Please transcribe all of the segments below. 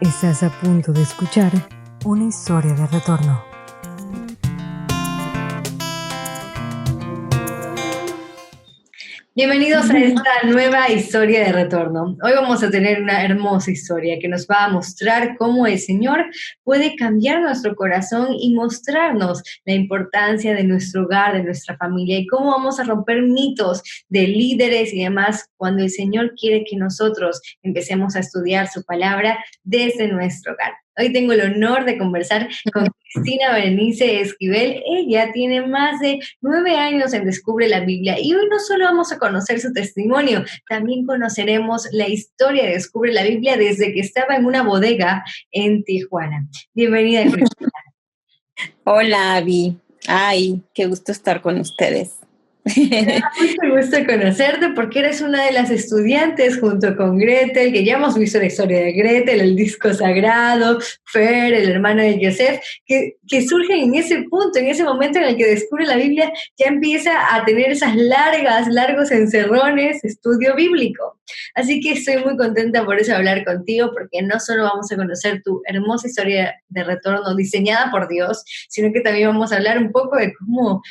Estás a punto de escuchar una historia de retorno. Bienvenidos a esta nueva historia de retorno. Hoy vamos a tener una hermosa historia que nos va a mostrar cómo el Señor puede cambiar nuestro corazón y mostrarnos la importancia de nuestro hogar, de nuestra familia y cómo vamos a romper mitos de líderes y demás cuando el Señor quiere que nosotros empecemos a estudiar su palabra desde nuestro hogar. Hoy tengo el honor de conversar con Cristina Berenice Esquivel. Ella tiene más de 9 años en Descubre la Biblia y hoy no solo vamos a conocer su testimonio, también conoceremos la historia de Descubre la Biblia desde que estaba en una bodega en Tijuana. Bienvenida, Cristina. Hola, Abby. Ay, qué gusto estar con ustedes. Me da mucho gusto conocerte porque eres una de las estudiantes junto con Gretel, que ya hemos visto la historia de Gretel, el disco sagrado, Fer, el hermano de Joseph, que surgen en ese punto, en ese momento en el que descubre la Biblia, ya empieza a tener esas largos encerrones, estudio bíblico. Así que estoy muy contenta por eso de hablar contigo, porque no solo vamos a conocer tu hermosa historia de retorno diseñada por Dios, sino que también vamos a hablar un poco de cómo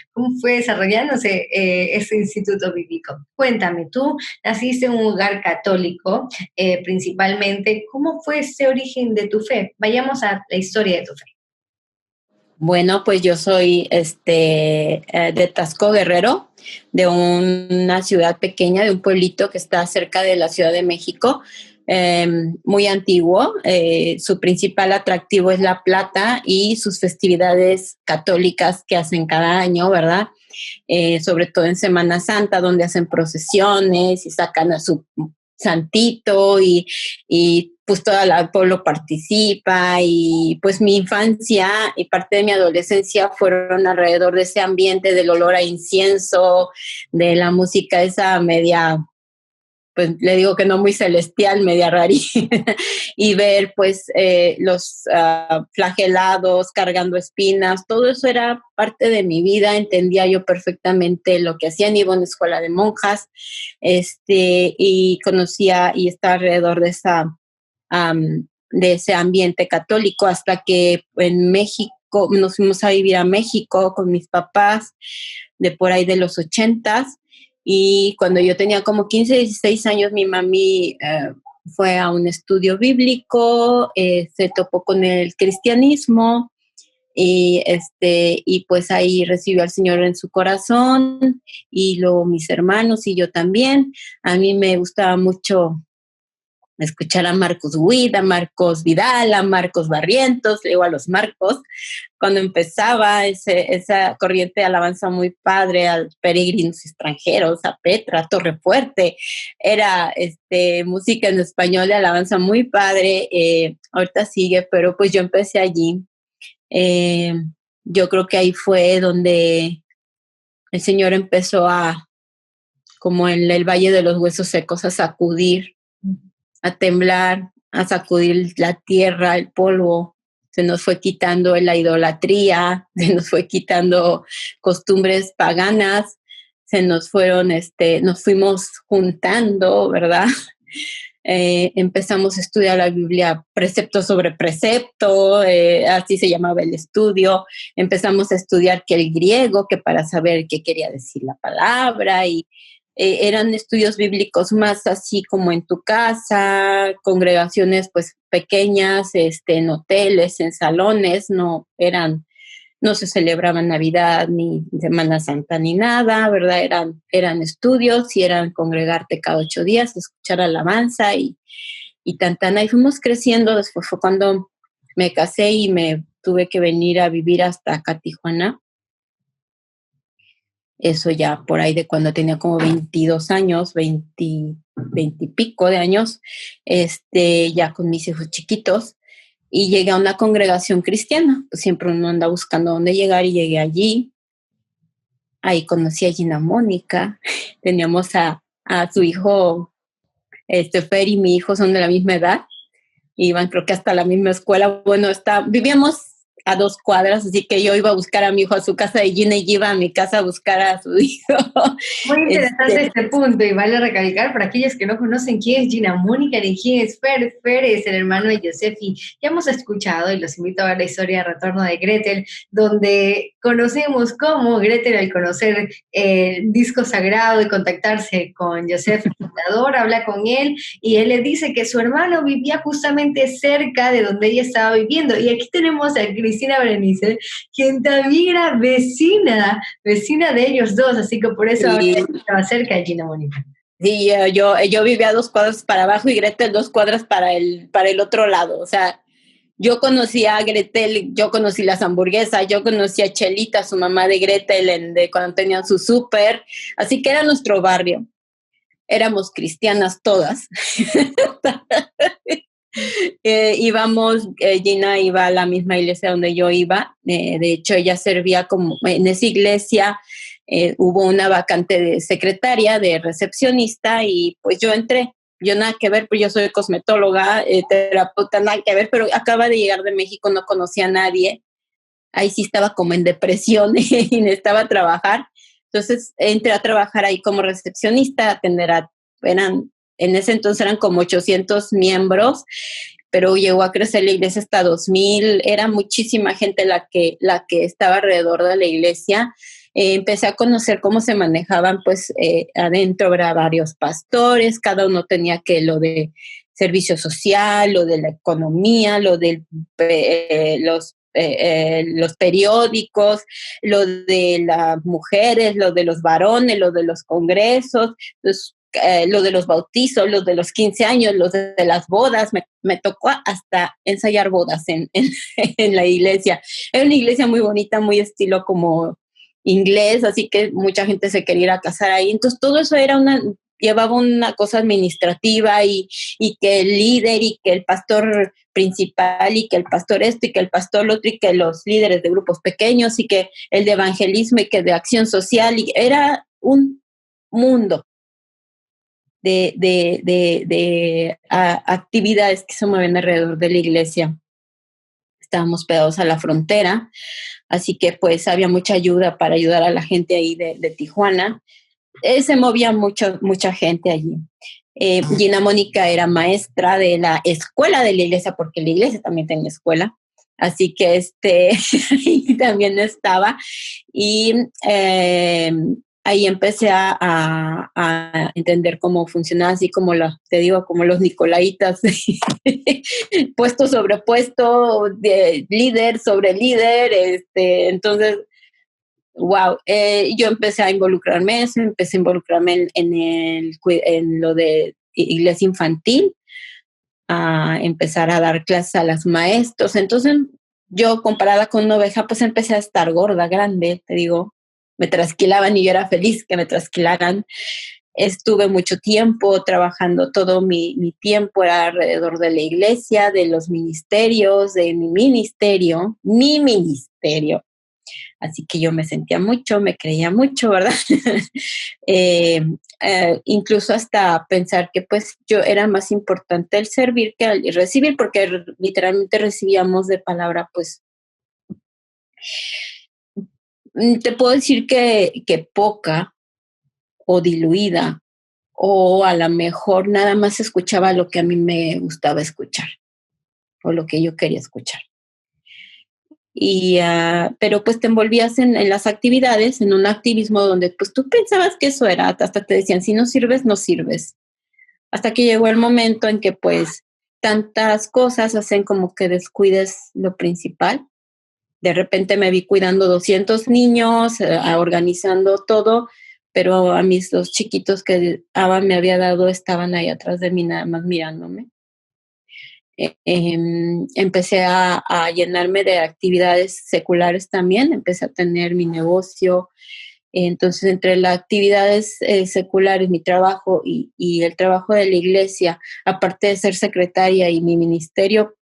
fue desarrollándose este instituto bíblico. Cuéntame, tú naciste en un hogar católico, principalmente. ¿Cómo fue ese origen de tu fe? Vayamos a la historia de tu fe. Bueno, pues yo soy de Taxco, Guerrero, de una ciudad pequeña, de un pueblito que está cerca de la Ciudad de México, muy antiguo. Su principal atractivo es la plata y sus festividades católicas que hacen cada año, ¿verdad? Sobre todo en Semana Santa, donde hacen procesiones y sacan a su santito y pues todo el pueblo participa, y pues mi infancia y parte de mi adolescencia fueron alrededor de ese ambiente del olor a incienso, de la música esa media, pues le digo que no muy celestial, media rarí, y ver pues los flagelados cargando espinas, todo eso era parte de mi vida. Entendía yo perfectamente lo que hacían. Iba a una escuela de monjas, y conocía y estaba alrededor de ese ambiente católico, hasta que en México nos fuimos a vivir a México con mis papás de por ahí de los 80s. Y cuando yo tenía como 15, 16 años, mi mami fue a un estudio bíblico, se topó con el cristianismo y pues ahí recibió al Señor en su corazón, y luego mis hermanos y yo también. A mí me gustaba mucho escuchar a Marcos Witt, a Marcos Vidal, a Marcos Barrientos, le digo a los Marcos, cuando empezaba esa corriente de alabanza muy padre, a Peregrinos Extranjeros, a Petra, a Torrefuerte. Era música en español de alabanza muy padre. Ahorita sigue, pero pues yo empecé allí. Yo creo que ahí fue donde el Señor empezó como en el Valle de los Huesos Secos, a sacudir, a temblar, a sacudir la tierra, el polvo. Se nos fue quitando la idolatría, se nos fue quitando costumbres paganas, se nos fueron, nos fuimos juntando, ¿verdad? Empezamos a estudiar la Biblia precepto sobre precepto, así se llamaba el estudio. Empezamos a estudiar que el griego, que para saber qué quería decir la palabra, y eran estudios bíblicos más así como en tu casa, congregaciones pues pequeñas, en hoteles, en salones. No se celebraba Navidad ni Semana Santa ni nada, ¿verdad? Eran estudios, y eran congregarte cada 8 días, escuchar alabanza y tantana. Y fuimos creciendo. Después fue cuando me casé y me tuve que venir a vivir hasta acá, Tijuana. Eso ya por ahí de cuando tenía como 22 años, 20 y pico de años, ya con mis hijos chiquitos. Y llegué a una congregación cristiana. Pues siempre uno anda buscando dónde llegar, y llegué allí. Ahí conocí a Gina Mónica. Teníamos a su hijo, Fer y mi hijo son de la misma edad. Iban creo que hasta la misma escuela. Bueno, vivíamos a 2 cuadras, así que yo iba a buscar a mi hijo a su casa de Gina y iba a mi casa a buscar a su hijo. Muy interesante este punto, y vale recalcar para aquellos que no conocen quién es Gina Mónica ni quién es Fer. Fer es el hermano de Joseph, y ya hemos escuchado, y los invito a ver la historia de retorno de Gretel, donde conocemos cómo Gretel, al conocer el disco sagrado y contactarse con Joseph, el fundador, habla con él, y él le dice que su hermano vivía justamente cerca de donde ella estaba viviendo. Y aquí tenemos a Cristina Berenice, quien también era vecina de ellos dos, así que por eso Sí. estaba cerca de Gina Mónica. Sí, yo vivía 2 cuadras para abajo y Gretel 2 cuadras para el otro lado. O sea, yo conocí a Gretel, yo conocí las hamburguesas, yo conocí a Chelita, su mamá de Gretel, cuando tenían su súper. Así que era nuestro barrio. Éramos cristianas todas. Gina iba a la misma iglesia donde yo iba. De hecho, ella servía como en esa iglesia. Hubo una vacante de secretaria, de recepcionista, y pues yo entré. Yo nada que ver, pues yo soy cosmetóloga, terapeuta, nada que ver, pero acaba de llegar de México, no conocía a nadie. Ahí sí estaba como en depresión y necesitaba trabajar. Entonces entré a trabajar ahí como recepcionista, en ese entonces eran como 800 miembros, pero llegó a crecer la iglesia hasta 2000, era muchísima gente la que estaba alrededor de la iglesia. Empecé a conocer cómo se manejaban, pues adentro habrá varios pastores, cada uno tenía que lo de servicio social, lo de la economía, lo de los periódicos, lo de las mujeres, lo de los varones, lo de los congresos, lo de los bautizos, lo de los 15 años, lo de las bodas. Me tocó hasta ensayar bodas en la iglesia. Era una iglesia muy bonita, muy estilo como inglés, así que mucha gente se quería ir a casar ahí. Entonces todo eso llevaba una cosa administrativa, y que el líder y que el pastor principal y que el pastor esto y que el pastor lo otro y que los líderes de grupos pequeños y que el de evangelismo y que de acción social, y era un mundo de actividades que se mueven alrededor de la iglesia. Estábamos pegados a la frontera, así que pues había mucha ayuda para ayudar a la gente ahí de Tijuana. Se movía mucha gente allí. Gina Mónica era maestra de la escuela de la iglesia, porque la iglesia también tenía escuela, así que también estaba, y ahí empecé a entender cómo funcionaba, así como te digo, como los nicolaitas, puesto sobre puesto, de líder sobre líder, entonces, wow, yo empecé a involucrarme en lo de iglesia infantil, a empezar a dar clases a los maestros. Entonces, yo comparada con una oveja, pues empecé a estar gorda, grande, te digo, me trasquilaban y yo era feliz que me trasquilaran. Estuve mucho tiempo trabajando, todo mi tiempo era alrededor de la iglesia, de los ministerios, de mi ministerio. Así que yo me sentía mucho, me creía mucho, ¿verdad? Incluso hasta pensar que pues yo era más importante el servir que el recibir, porque literalmente recibíamos de palabra, pues, te puedo decir que poca o diluida, o a lo mejor nada más escuchaba lo que a mí me gustaba escuchar o lo que yo quería escuchar. Pero pues te envolvías en las actividades, en un activismo donde pues tú pensabas que eso era, hasta te decían, si no sirves, no sirves. Hasta que llegó el momento en que pues tantas cosas hacen como que descuides lo principal. De repente me vi cuidando 200 niños, organizando todo, pero a mis 2 chiquitos que Abba me había dado estaban ahí atrás de mí nada más mirándome. Empecé a llenarme de actividades seculares también, empecé a tener mi negocio. Entonces, entre las actividades seculares, mi trabajo y el trabajo de la iglesia, aparte de ser secretaria y mi ministerio,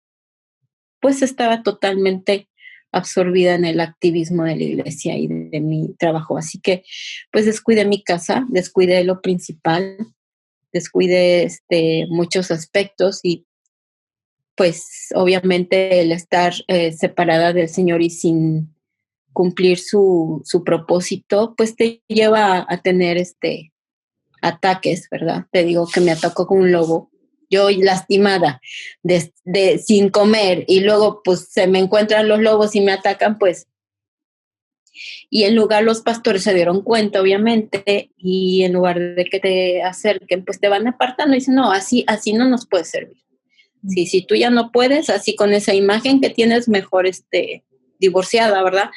pues estaba totalmente absorbida en el activismo de la iglesia y de mi trabajo. Así que, pues descuidé mi casa, descuidé lo principal, descuidé muchos aspectos, y pues obviamente el estar separada del Señor y sin cumplir su propósito, pues te lleva a tener ataques, ¿verdad? Te digo que me atacó con un lobo. Yo lastimada, sin comer, y luego pues se me encuentran los lobos y me atacan, pues. Y en lugar los pastores se dieron cuenta, obviamente, y en lugar de que te acerquen, pues te van apartando y dicen, no, así no nos puede servir. Sí, si tú ya no puedes, así con esa imagen que tienes, mejor divorciada, ¿verdad?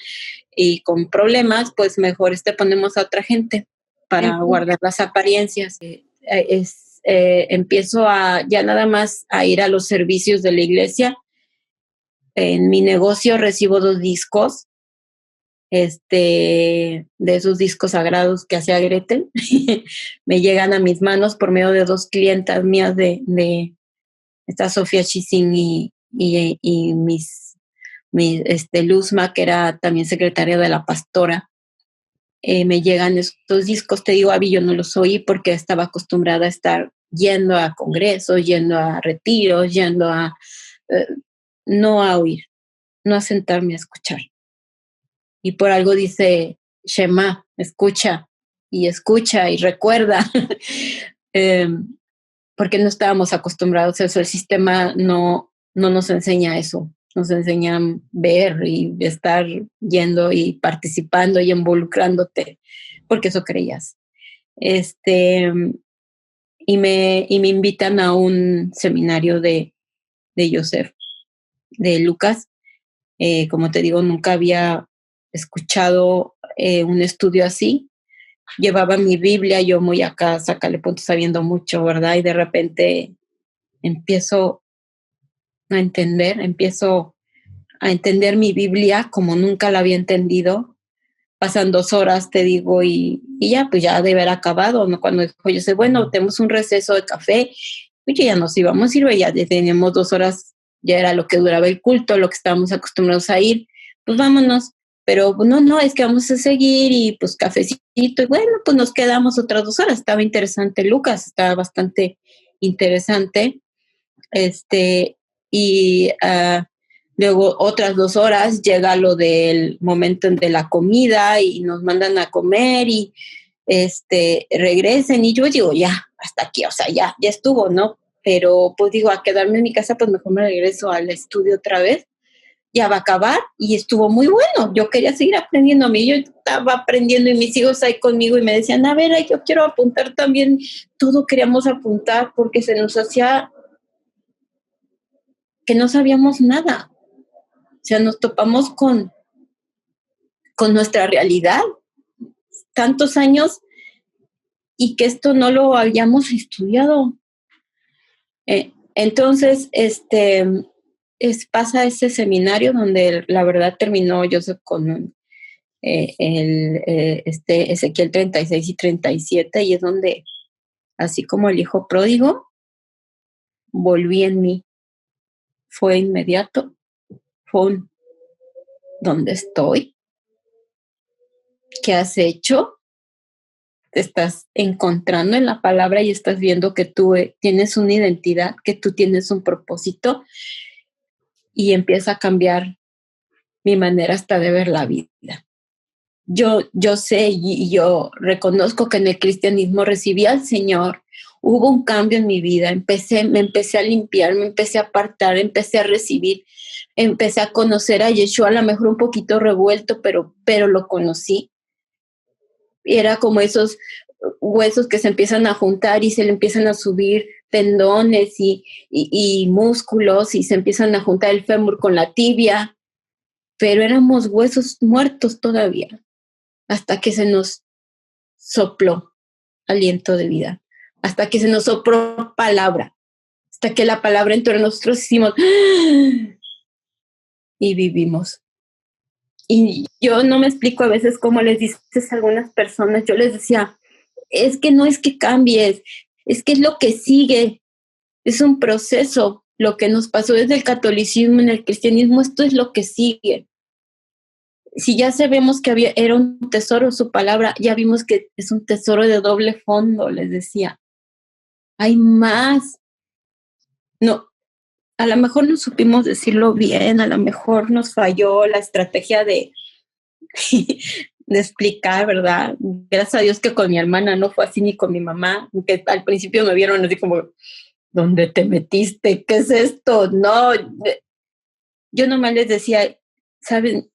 Y con problemas, pues mejor ponemos a otra gente para guardar las apariencias. Empiezo ya nada más a ir a los servicios de la iglesia. En mi negocio recibo 2 discos, de esos discos sagrados que hacía Gretel. Me llegan a mis manos por medio de 2 clientas mías de esta Sofía Chisín y Luzma, que era también secretaria de la pastora. Me llegan estos discos, te digo, Abby, yo no los oí porque estaba acostumbrada a estar yendo a congresos, yendo a retiros, yendo no a oír, no a sentarme a escuchar. Y por algo dice Shema, escucha y recuerda, porque no estábamos acostumbrados a eso. El sistema no nos enseña eso. Nos enseñan ver y estar yendo y participando y involucrándote, porque eso creías. Y me invitan a un seminario de Joseph, de Lucas. Como te digo, nunca había escuchado un estudio así. Llevaba mi Biblia, yo muy acá, sácale punto, sabiendo mucho, ¿verdad? Y de repente empiezo a entender mi Biblia como nunca la había entendido. Pasan 2 horas, te digo, y ya, pues ya debe haber acabado, ¿no? Cuando dijo, yo sé, bueno, tenemos un receso de café, oye, ya nos íbamos a ir, ya teníamos 2 horas, ya era lo que duraba el culto, lo que estábamos acostumbrados a ir, pues vámonos. Pero no, es que vamos a seguir y pues cafecito, y bueno, pues nos quedamos otras 2 horas. Estaba interesante Lucas, estaba bastante interesante. Y luego otras 2 horas llega lo del momento de la comida y nos mandan a comer y regresen y yo digo, ya, hasta aquí, o sea, ya estuvo, ¿no? Pero pues digo, a quedarme en mi casa, pues mejor me regreso al estudio otra vez. Ya va a acabar y estuvo muy bueno. Yo quería seguir aprendiendo. A mí yo estaba aprendiendo y mis hijos ahí conmigo y me decían, a ver, yo quiero apuntar también. Todo queríamos apuntar porque se nos hacía que no sabíamos nada. O sea, nos topamos con nuestra realidad. Tantos años y que esto no lo hayamos estudiado. Entonces, pasa ese seminario donde la verdad terminó Joseph con Ezequiel 36 y 37, y es donde, así como el hijo pródigo, volví en mí. Fue inmediato. Fue ¿dónde estoy? ¿Qué has hecho? Te estás encontrando en la palabra y estás viendo que tú tienes una identidad, que tú tienes un propósito, y empieza a cambiar mi manera hasta de ver la vida. Yo sé y yo reconozco que en el cristianismo recibí al Señor, hubo un cambio en mi vida, me empecé a limpiar, me empecé a apartar, empecé a recibir, empecé a conocer a Yeshua, a lo mejor un poquito revuelto, pero lo conocí. Era como esos huesos que se empiezan a juntar y se le empiezan a subir tendones y músculos y se empiezan a juntar el fémur con la tibia, pero éramos huesos muertos todavía, hasta que se nos sopló aliento de vida, hasta que se nos sopló palabra, hasta que la palabra entró en nosotros, hicimos y vivimos. Y yo no me explico a veces cómo les dices a algunas personas, yo les decía, es que no es que cambies, es que es lo que sigue, es un proceso. Lo que nos pasó desde el catolicismo en el cristianismo, esto es lo que sigue. Si ya sabemos que era un tesoro su palabra, ya vimos que es un tesoro de doble fondo, les decía. Hay más. No, a lo mejor no supimos decirlo bien, a lo mejor nos falló la estrategia de explicar, ¿verdad? Gracias a Dios que con mi hermana no fue así, ni con mi mamá, que al principio me vieron así como, ¿dónde te metiste? ¿Qué es esto? No, yo nomás les decía, ¿saben?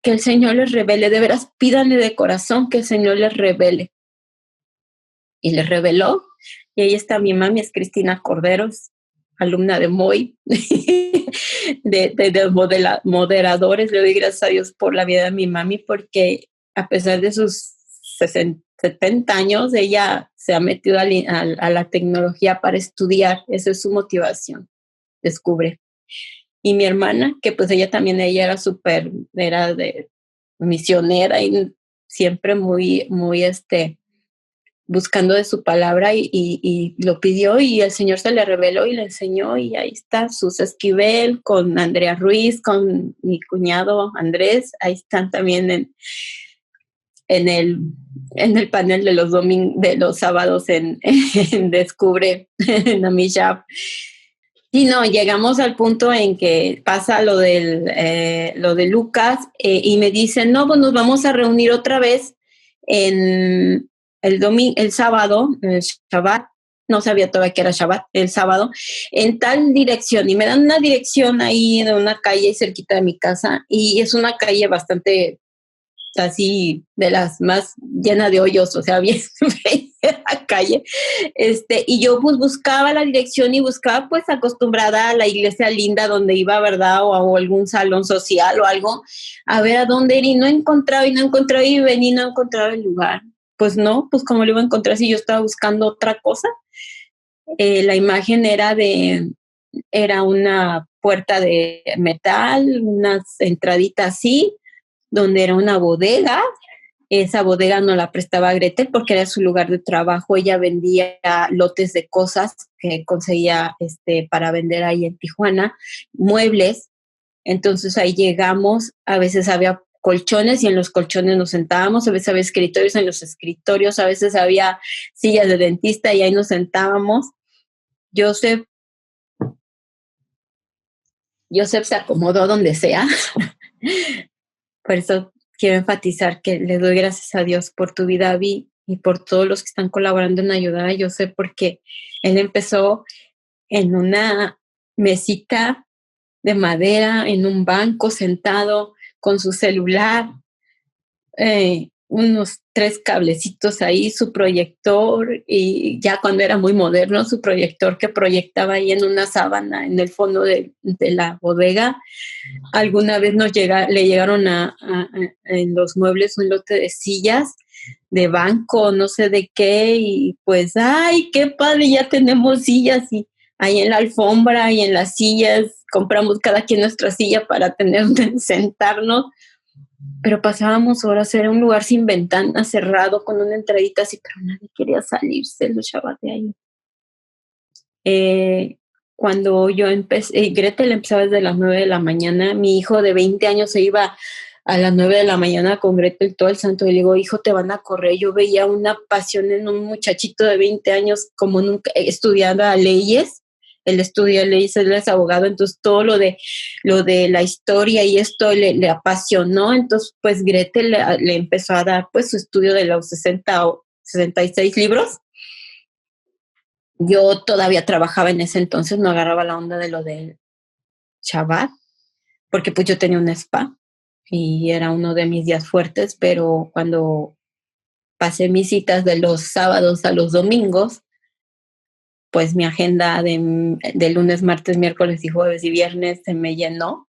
Que el Señor les revele, de veras, pídanle de corazón que el Señor les revele. Y les reveló, y ahí está mi mami, es Cristina Corderos, alumna de MOI, de moderadores. Le doy gracias a Dios por la vida de mi mami, porque a pesar de sus 70 años, ella se ha metido a la tecnología para estudiar. Esa es su motivación, descubre. Y mi hermana, que pues ella era era de misionera y siempre muy, muy buscando de su palabra y lo pidió y el Señor se le reveló y le enseñó y ahí está Sus Esquivel con Andrea Ruiz, con mi cuñado Andrés, ahí están también en el panel de los sábados en Descubre, en Amishab. Y no, llegamos al punto en que pasa lo de Lucas y me dicen, no, pues nos vamos a reunir otra vez en el sábado, el Shabbat, no sabía todavía que era Shabbat, el sábado, en tal dirección. Y me dan una dirección ahí en una calle cerquita de mi casa y es una calle bastante así de las más llena de hoyos, o sea, bien la calle, y yo pues buscaba la dirección y buscaba pues acostumbrada a la iglesia linda donde iba, ¿verdad? O algún salón social o algo, a ver a dónde ir y no encontraba y venía y no encontraba el lugar. Pues no, pues como lo iba a encontrar si yo estaba buscando otra cosa. La imagen era una puerta de metal, unas entraditas así, donde era una bodega. Esa bodega no la prestaba Gretel porque era su lugar de trabajo. Ella vendía lotes de cosas que conseguía para vender ahí en Tijuana, muebles. Entonces ahí llegamos, a veces había colchones y en los colchones nos sentábamos, a veces había escritorios en los escritorios, a veces había sillas de dentista y ahí nos sentábamos. Joseph se acomodó donde sea. Por eso quiero enfatizar que le doy gracias a Dios por tu vida, Abby, y por todos los que están colaborando en ayudar a Joseph, porque él empezó en una mesita de madera, en un banco, sentado con su celular, unos 3 cablecitos ahí, su proyector, y ya cuando era muy moderno, su proyector que proyectaba ahí en una sábana en el fondo de la bodega. Alguna vez le llegaron en los muebles un lote de sillas de banco, no sé de qué, y pues, ¡ay, qué padre! Ya tenemos sillas y ahí en la alfombra y en las sillas, compramos cada quien nuestra silla para tener donde sentarnos, pero pasábamos horas, era un lugar sin ventana, cerrado, con una entradita así, pero nadie quería salirse, los chavos de ahí. Cuando yo empecé, Gretel empezaba desde las 9 de la mañana, mi hijo de 20 años se iba a las 9 de la mañana con Gretel todo el santo, y le digo, hijo, te van a correr. Yo veía una pasión en un muchachito de 20 años, como nunca, estudiando leyes. Él estudia leyes, él es abogado, entonces todo lo de la historia y esto le apasionó. Entonces pues Gretel le empezó a dar pues su estudio de los 60 o 66 libros. Yo todavía trabajaba en ese entonces, no agarraba la onda de lo del Shabbat, porque pues yo tenía un spa y era uno de mis días fuertes, pero cuando pasé mis citas de los sábados a los domingos, pues mi agenda de lunes, martes, miércoles y jueves y viernes se me llenó.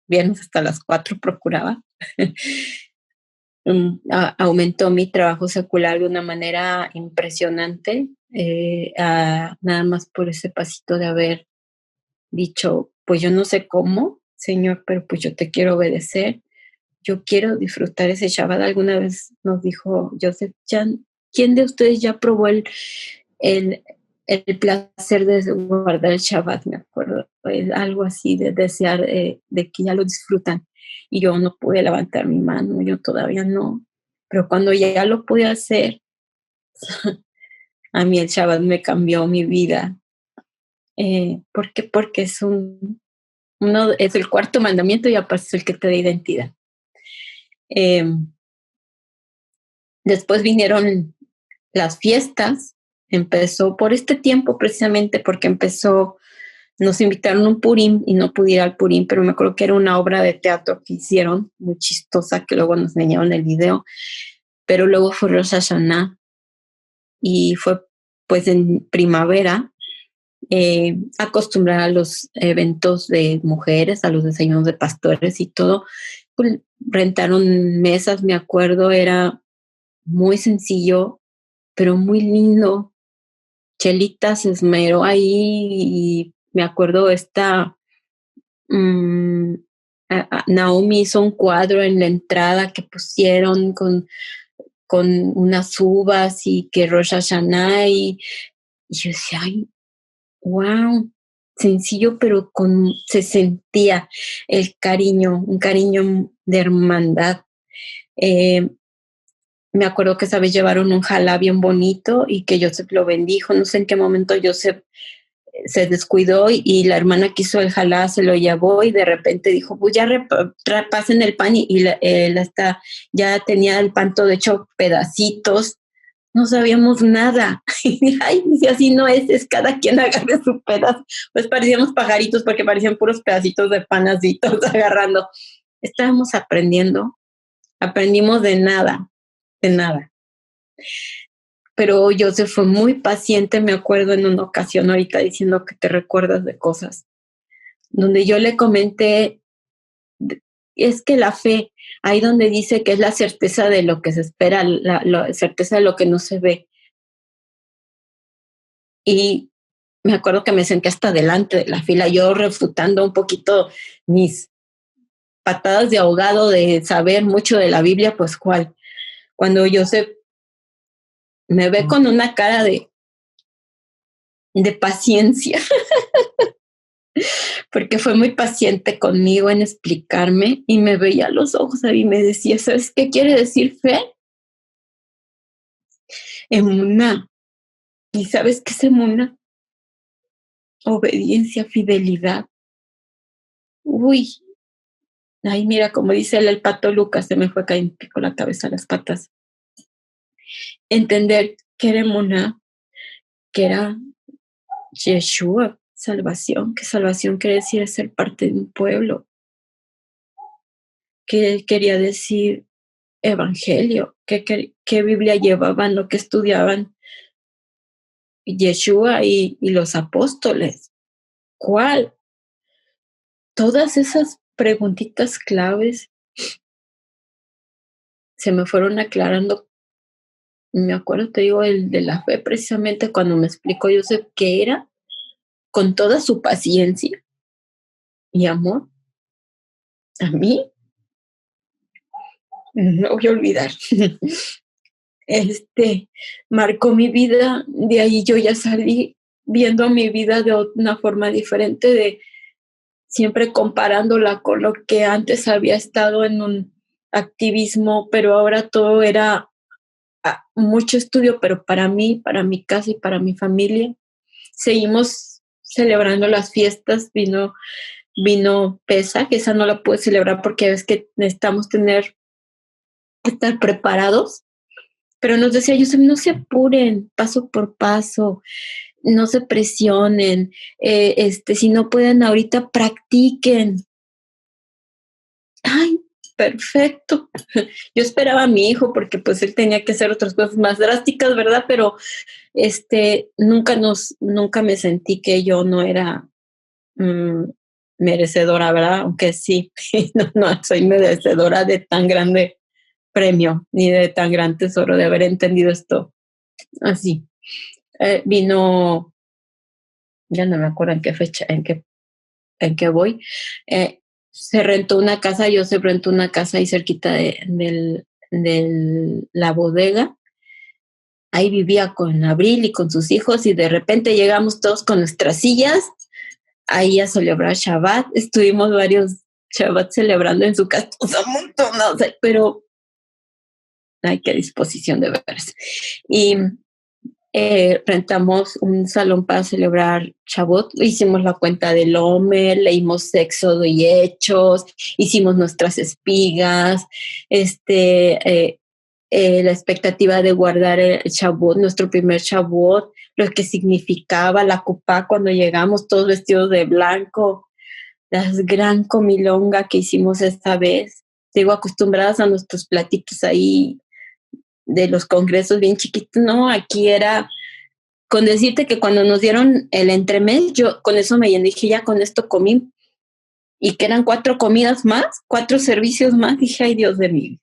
Viernes hasta las 4 procuraba. Aumentó mi trabajo secular de una manera impresionante, nada más por ese pasito de haber dicho, pues yo no sé cómo, Señor, pero pues yo te quiero obedecer, yo quiero disfrutar ese Shabbat. Alguna vez nos dijo Joseph, ¿quién de ustedes ya probó el placer de guardar el Shabbat? Me acuerdo, algo así de desear, de que ya lo disfrutan. Y yo no pude levantar mi mano, yo todavía no. Pero cuando ya lo pude hacer, a mí el Shabbat me cambió mi vida. ¿Por qué? Porque uno es el cuarto mandamiento y aparte es el que te da identidad. Después vinieron las fiestas, empezó por este tiempo precisamente porque nos invitaron a un Purim y no pude ir al Purim, pero me acuerdo que era una obra de teatro que hicieron, muy chistosa, que luego nos enseñaron el video, pero luego fue Rosh Hashanah y fue pues en primavera, acostumbrar a los eventos de mujeres, a los desayunos de pastores y todo. Pues, rentaron mesas, me acuerdo, era muy sencillo, pero muy lindo. Chelita se esmeró ahí y me acuerdo Naomi hizo un cuadro en la entrada que pusieron con unas uvas y que Rosh Hashanah y yo decía, ay, wow, sencillo, pero se sentía el cariño, un cariño de hermandad. Me acuerdo que esa vez llevaron un jalá bien bonito y que Joseph lo bendijo. No sé en qué momento Joseph se descuidó y la hermana que hizo el jalá se lo llevó y de repente dijo, pues ya pasen el pan y ya tenía el pan todo hecho pedacitos. No sabíamos nada. Ay, si así no es cada quien agarre su pedazo. Pues parecíamos pajaritos porque parecían puros pedacitos de pan así, todos agarrando. Estábamos aprendimos de nada. Pero Joseph fue muy paciente, me acuerdo en una ocasión ahorita diciendo que te recuerdas de cosas, donde yo le comenté, es que la fe, ahí donde dice que es la certeza de lo que se espera, la certeza de lo que no se ve. Y me acuerdo que me senté hasta adelante de la fila, yo refutando un poquito mis patadas de ahogado de saber mucho de la Biblia, pues cuál. Cuando Joseph me ve con una cara de paciencia, porque fue muy paciente conmigo en explicarme y me veía a los ojos y me decía, ¿sabes qué quiere decir fe? Emuná. ¿Y sabes qué es emuná? Obediencia, fidelidad. Uy, ay, mira, como dice el pato Lucas, se me fue cayendo con la cabeza a las patas. Entender que era emuná, que era Yeshua, salvación, que salvación quiere decir ser parte de un pueblo, que quería decir evangelio, qué Biblia llevaban, lo que estudiaban Yeshua y los apóstoles. ¿Cuál? Todas esas preguntitas claves se me fueron aclarando. Me acuerdo, te digo, el de la fe, precisamente cuando me explicó Joseph qué era, con toda su paciencia y amor, a mí, no voy a olvidar. Marcó mi vida, de ahí yo ya salí viendo mi vida de una forma diferente, de siempre comparándola con lo que antes había estado en un activismo, pero ahora todo era mucho estudio, pero para mí, para mi casa y para mi familia. Seguimos celebrando las fiestas, vino Pesa, que esa no la puedo celebrar porque es que necesitamos estar preparados, pero nos decía Yusuf, no se apuren, paso por paso, no se presionen, si no pueden ahorita, practiquen. Ay, perfecto. Yo esperaba a mi hijo porque pues él tenía que hacer otras cosas más drásticas, ¿verdad? Pero nunca me sentí que yo no era merecedora, ¿verdad? Aunque sí, no soy merecedora de tan grande premio ni de tan gran tesoro de haber entendido esto así. Vino, ya no me acuerdo en qué fecha, en qué voy. Se rentó una casa, yo se rentó una casa ahí cerquita de la bodega. Ahí vivía con Abril y con sus hijos y de repente llegamos todos con nuestras sillas ahí a celebrar Shabbat. Estuvimos varios Shabbat celebrando en su casa, pero ay, qué disposición de verse. Y rentamos un salón para celebrar Shavuot, hicimos la cuenta del Omer, leímos Éxodo y Hechos, hicimos nuestras espigas, la expectativa de guardar el Shavuot, nuestro primer Shavuot, lo que significaba la cupá cuando llegamos todos vestidos de blanco, la gran comilonga que hicimos esta vez. Digo, acostumbradas a nuestros platitos ahí de los congresos bien chiquitos, no, aquí era, con decirte que cuando nos dieron el entremés, yo con eso me llené, dije, ya con esto comí, y que eran 4 comidas más, 4 servicios más, dije, ay Dios de mí.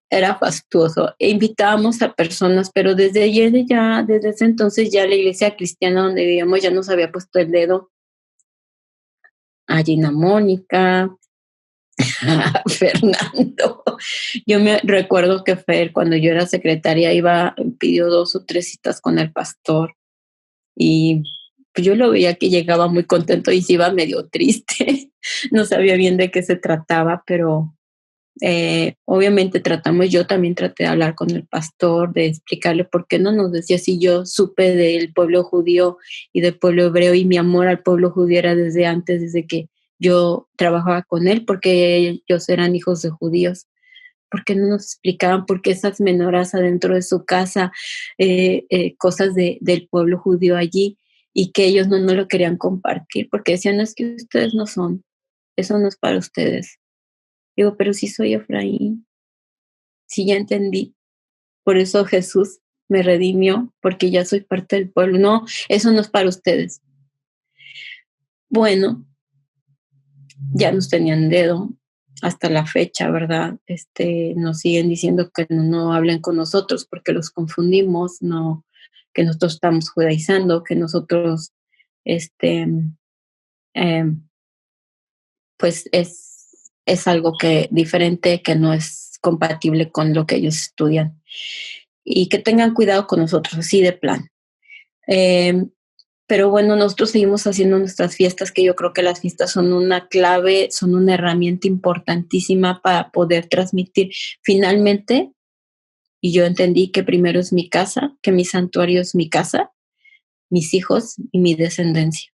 Era fastuoso. E invitábamos a personas, pero desde ese entonces ya la iglesia cristiana donde vivíamos ya nos había puesto el dedo a Gina Mónica, a Fernando. Yo me recuerdo que Fer, cuando yo era secretaria, pidió 2 o 3 citas con el pastor y pues yo lo veía que llegaba muy contento y se iba medio triste. No sabía bien de qué se trataba, pero obviamente yo también traté de hablar con el pastor, de explicarle por qué no nos decía si yo supe del pueblo judío y del pueblo hebreo y mi amor al pueblo judío era desde antes, desde que yo trabajaba con él, porque ellos eran hijos de judíos. ¿Por qué no nos explicaban por qué esas menoras adentro de su casa, cosas del pueblo judío allí, y que ellos no lo querían compartir? Porque decían, es que ustedes no son, eso no es para ustedes. Digo, pero sí soy Efraín, sí ya entendí. Por eso Jesús me redimió, porque ya soy parte del pueblo. No, eso no es para ustedes. Bueno, ya nos tenían dedo hasta la fecha, ¿verdad? Nos siguen diciendo que no hablen con nosotros porque los confundimos, no, que nosotros estamos judaizando, que nosotros, pues es algo que diferente, que no es compatible con lo que ellos estudian. Y que tengan cuidado con nosotros, así de plan. Pero bueno, nosotros seguimos haciendo nuestras fiestas, que yo creo que las fiestas son una clave, son una herramienta importantísima para poder transmitir. Finalmente, y yo entendí que primero es mi casa, que mi santuario es mi casa, mis hijos y mi descendencia.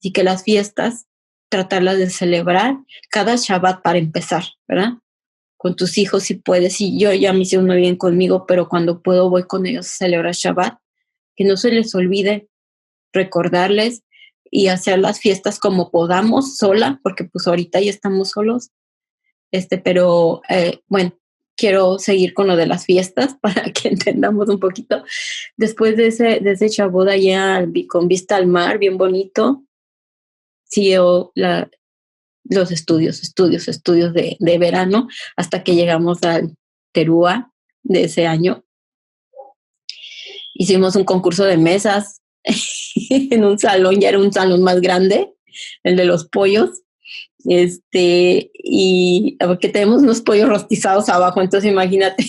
Y que las fiestas, tratarlas de celebrar cada Shabbat para empezar, ¿verdad? Con tus hijos si puedes, y yo ya mis hijos no viven conmigo, pero cuando puedo voy con ellos a celebrar Shabbat, que no se les olvide recordarles y hacer las fiestas como podamos sola, porque pues ahorita ya estamos solos, pero bueno, quiero seguir con lo de las fiestas para que entendamos un poquito. Después de ese Shabbat allá con vista al mar, bien bonito, siguió los estudios de verano hasta que llegamos al Terúa de ese año. Hicimos un concurso de mesas en un salón, ya era un salón más grande, el de los pollos, y porque tenemos unos pollos rostizados abajo, entonces imagínate,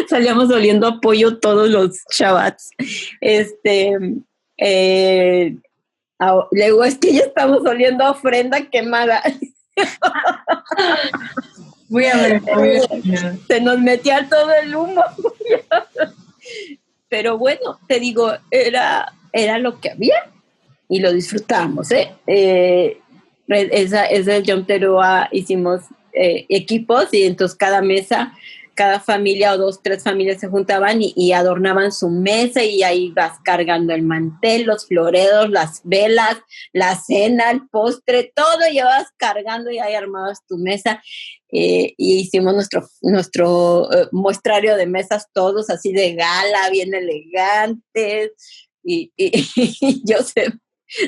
salíamos oliendo a pollo todos los Shabbats. Luego es que ya estamos oliendo a ofrenda quemada. Voy a ver. Se nos metía todo el humo. Pero bueno, te digo, era lo que había y lo disfrutamos. Ese Yom Teruah hicimos equipos, y entonces cada mesa, cada familia o 2, 3 familias se juntaban y adornaban su mesa, y ahí vas cargando el mantel, los floreros, las velas, la cena, el postre, todo llevabas cargando y ahí armabas tu mesa. Y hicimos nuestro muestrario de mesas, todos así de gala, bien elegantes, y yo sé,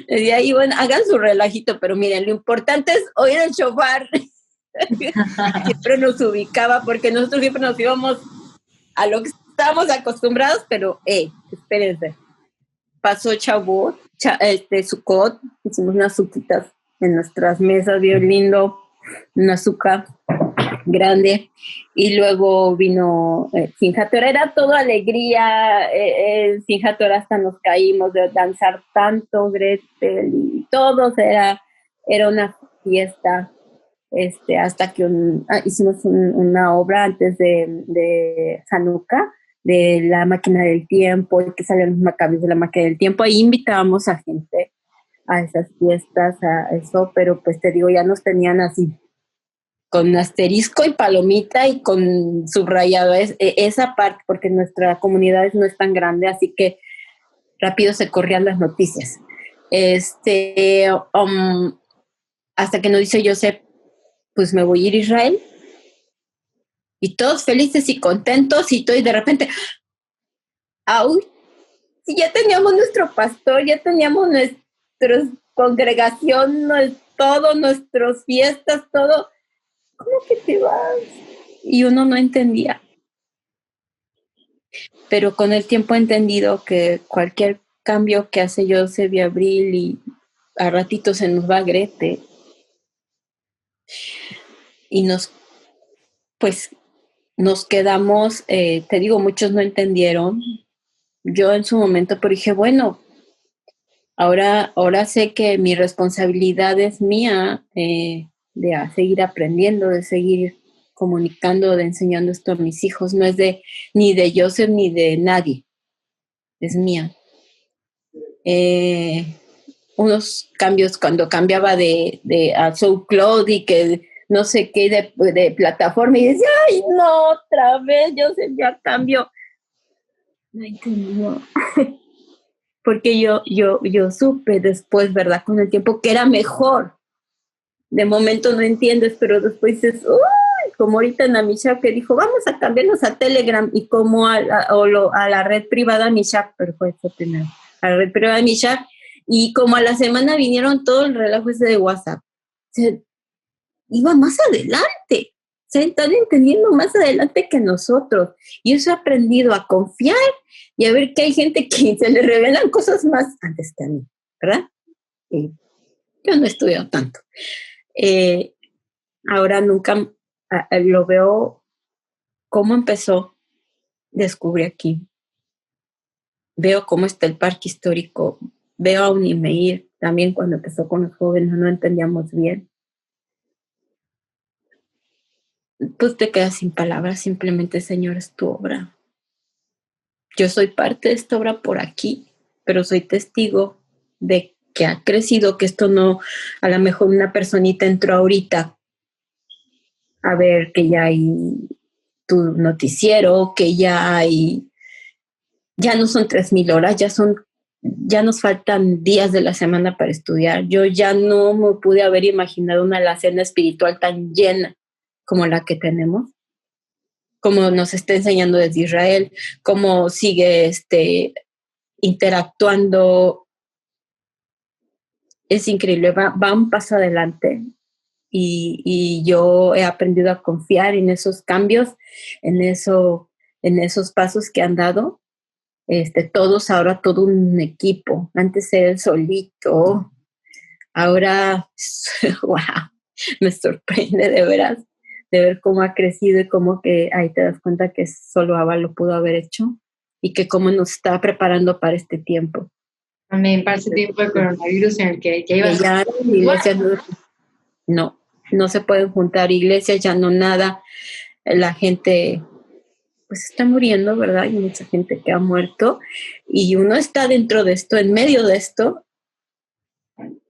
decía, y bueno, hagan su relajito, pero miren, lo importante es oír el shofar. Siempre nos ubicaba, porque nosotros siempre nos íbamos a lo que estábamos acostumbrados, pero espérense, pasó Shavuot, Sukkot, hicimos unas suquitas en nuestras mesas, bien lindo, una azúcar grande, y luego vino Simchat Torah, era todo alegría, Simchat Torah, hasta nos caímos de danzar tanto, Gretel y todos, era una fiesta, hasta que hicimos una obra antes de Hanukkah, de la máquina del tiempo, y que salían los macabros de la máquina del tiempo. Ahí invitábamos a gente a esas fiestas, a eso, pero pues te digo, ya nos tenían así, con asterisco y palomita y con subrayado esa parte, porque nuestra comunidad no es tan grande, así que rápido se corrían las noticias. Hasta que nos dice Joseph, pues me voy a ir a Israel, y todos felices y contentos, y todo, y de repente, ¡au! Si ya teníamos nuestro pastor, ya teníamos nuestra congregación, todo, nuestras fiestas, todo, ¿cómo que te vas? Y uno no entendía. Pero con el tiempo he entendido que cualquier cambio que hace Joseph y Abril, y a ratito se nos va Grete, y nos quedamos, te digo, muchos no entendieron. Yo en su momento, pero dije, bueno, ahora sé que mi responsabilidad es mía, de seguir aprendiendo, de seguir comunicando, de enseñando esto a mis hijos. No es ni de Joseph ni de nadie, es mía. Unos cambios cuando cambiaba de a SoundCloud y que no sé qué de plataforma, y decía, ay, no, otra vez Joseph ya cambio. No entendía. Porque yo supe después, ¿verdad? Con el tiempo, que era mejor. De momento no entiendes, pero después dices, uy, como ahorita en Amishak que dijo, vamos a cambiarnos a Telegram, y como a la red privada Amishak, pero fue eso primero, a la red privada Amishak, y como a la semana vinieron todo el relajo ese de WhatsApp. Se iba más adelante. Se están entendiendo más adelante que nosotros. Y eso he aprendido a confiar y a ver que hay gente que se le revelan cosas más antes que a mí, ¿verdad? Yo no he estudiado tanto. Ahora nunca lo veo cómo empezó, descubrí aquí. Veo cómo está el parque histórico. Veo a Unimeir también cuando empezó con los jóvenes, no entendíamos bien. Pues te quedas sin palabras, simplemente, Señor, es tu obra. Yo soy parte de esta obra por aquí, pero soy testigo de que ha crecido, que esto no, a lo mejor una personita entró ahorita a ver que ya hay tu noticiero, que ya no son 3,000 horas, ya nos faltan días de la semana para estudiar. Yo ya no me pude haber imaginado una alacena espiritual tan llena como la que tenemos, como nos está enseñando desde Israel, cómo sigue interactuando. Es increíble, va un paso adelante, y yo he aprendido a confiar en esos cambios, en esos pasos que han dado. Todos ahora, todo un equipo. Antes era el solito, ahora, wow, me sorprende de veras, de ver cómo ha crecido, y cómo que ahí te das cuenta que solo Abba lo pudo haber hecho, y que cómo nos está preparando para este tiempo. Amén, para ese tiempo de coronavirus en el que ya ibas a... Iglesias no se pueden juntar, iglesias ya no nada, la gente pues está muriendo, ¿verdad? Hay mucha gente que ha muerto, y uno está dentro de esto, en medio de esto,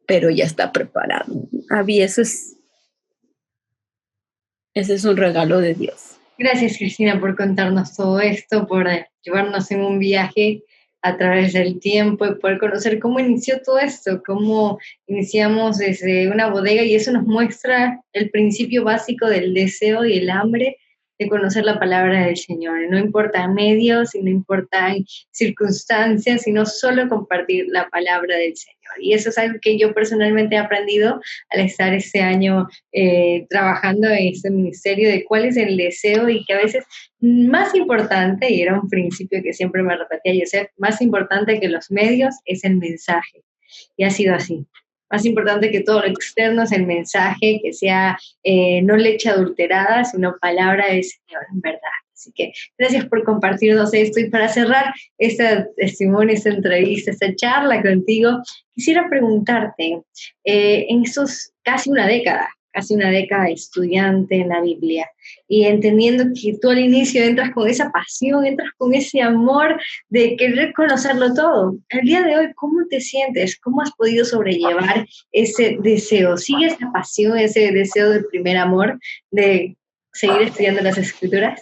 pero ya está preparado. Ese es un regalo de Dios. Gracias, Cristina, por contarnos todo esto, por llevarnos en un viaje a través del tiempo y poder conocer cómo inició todo esto, cómo iniciamos desde una bodega, y eso nos muestra el principio básico del deseo y el hambre de conocer la palabra del Señor. No importan medios y no importan circunstancias, sino solo compartir la palabra del Señor. Y eso es algo que yo personalmente he aprendido al estar este año trabajando en este ministerio, de cuál es el deseo, y que a veces más importante, y era un principio que siempre me repetía Joseph, más importante que los medios es el mensaje. Y ha sido así. Más importante que todo lo externo es el mensaje, que sea no leche adulterada, sino palabra del Señor, en verdad. Así que gracias por compartirnos esto. Y para cerrar este testimonio, esta entrevista, esta charla contigo, quisiera preguntarte, en estos casi una década casi una década de estudiante en la Biblia, y entendiendo que tú al inicio entras con esa pasión, entras con ese amor de querer conocerlo todo. El día de hoy, ¿cómo te sientes? ¿Cómo has podido sobrellevar ese deseo? ¿Sigue esa pasión, ese deseo del primer amor de seguir estudiando las Escrituras?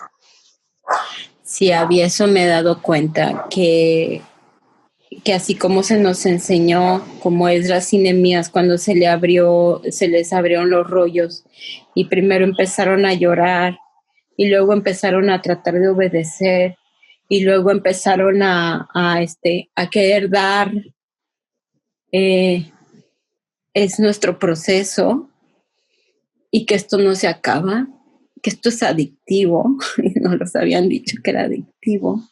Sí, había eso me he dado cuenta, que así como se nos enseñó, como Esdras y Nehemías, cuando se les abrieron los rollos y primero empezaron a llorar y luego empezaron a tratar de obedecer y luego empezaron a querer dar, es nuestro proceso, y que esto no se acaba, que esto es adictivo, y nos los habían dicho que era adictivo,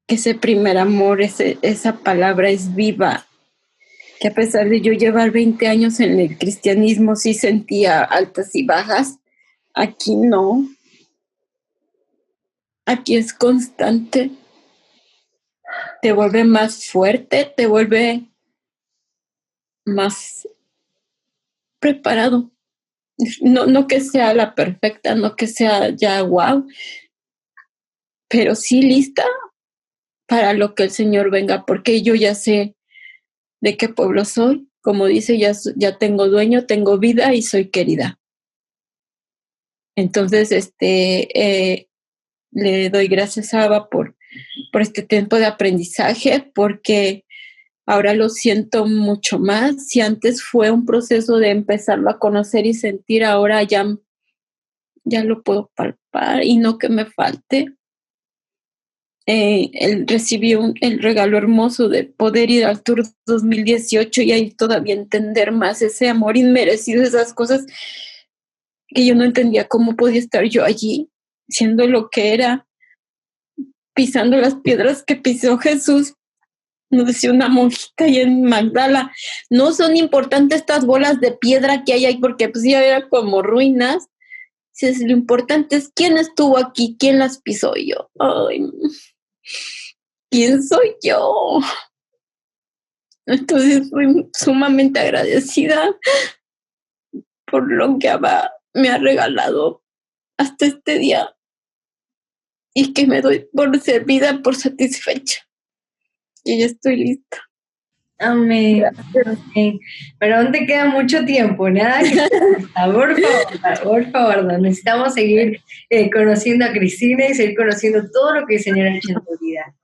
que ese primer amor, esa palabra es viva, que a pesar de yo llevar 20 años en el cristianismo, sí sentía altas y bajas. Aquí no. Aquí es constante. Te vuelve más fuerte, te vuelve más preparado. No que sea la perfecta, no que sea ya wow, pero sí lista para lo que el Señor venga, porque yo ya sé de qué pueblo soy. Como dice, ya tengo dueño, tengo vida y soy querida. Entonces, le doy gracias a Abba por este tiempo de aprendizaje, porque ahora lo siento mucho más. Si antes fue un proceso de empezarlo a conocer y sentir, ahora ya lo puedo palpar y no que me falte. Él recibió el regalo hermoso de poder ir al Tour 2018 y ahí todavía entender más ese amor inmerecido, esas cosas que yo no entendía cómo podía estar yo allí, siendo lo que era, pisando las piedras que pisó Jesús. Nos decía una monjita ahí en Magdala, no son importantes estas bolas de piedra que hay ahí, porque pues ya era como ruinas. Dices, lo importante es quién estuvo aquí, quién las pisó. Y yo, ay, ¿quién soy yo? Entonces fui sumamente agradecida por lo que Abba me ha regalado hasta este día, y que me doy por servida, por satisfecha. Y ya estoy lista. Amén. Amén. Pero aún te queda mucho tiempo, nada que por favor, no. Necesitamos seguir conociendo a Cristina y seguir conociendo todo lo que el Señor ha hecho en tu vida.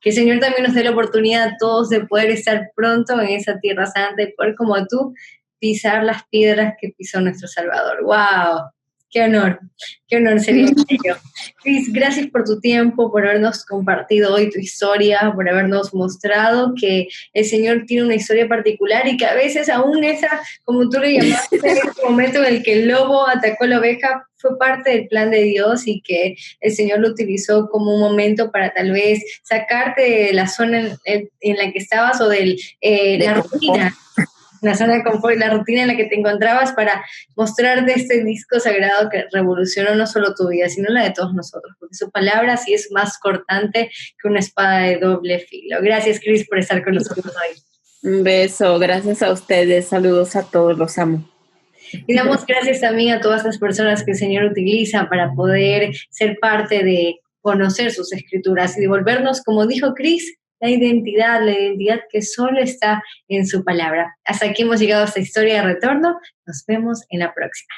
Que el Señor también nos dé la oportunidad a todos de poder estar pronto en esa tierra santa y poder, como tú, pisar las piedras que pisó nuestro Salvador. ¡Wow! Qué honor sería aquello. Cris, gracias por tu tiempo, por habernos compartido hoy tu historia, por habernos mostrado que el Señor tiene una historia particular y que a veces aún esa, como tú le llamaste, ese momento en el que el lobo atacó a la oveja, fue parte del plan de Dios, y que el Señor lo utilizó como un momento para tal vez sacarte de la zona en la que estabas, o de la rutina. La zona de confort y la rutina en la que te encontrabas, para mostrarte este disco sagrado que revolucionó no solo tu vida, sino la de todos nosotros, porque su palabra sí es más cortante que una espada de doble filo. Gracias, Cris, por estar con nosotros hoy. Un beso, gracias a ustedes, saludos a todos, los amo. Y damos gracias también a todas las personas que el Señor utiliza para poder ser parte de conocer sus escrituras y devolvernos, como dijo Cris, la identidad que solo está en su palabra. Hasta aquí hemos llegado a esta historia de retorno. Nos vemos en la próxima.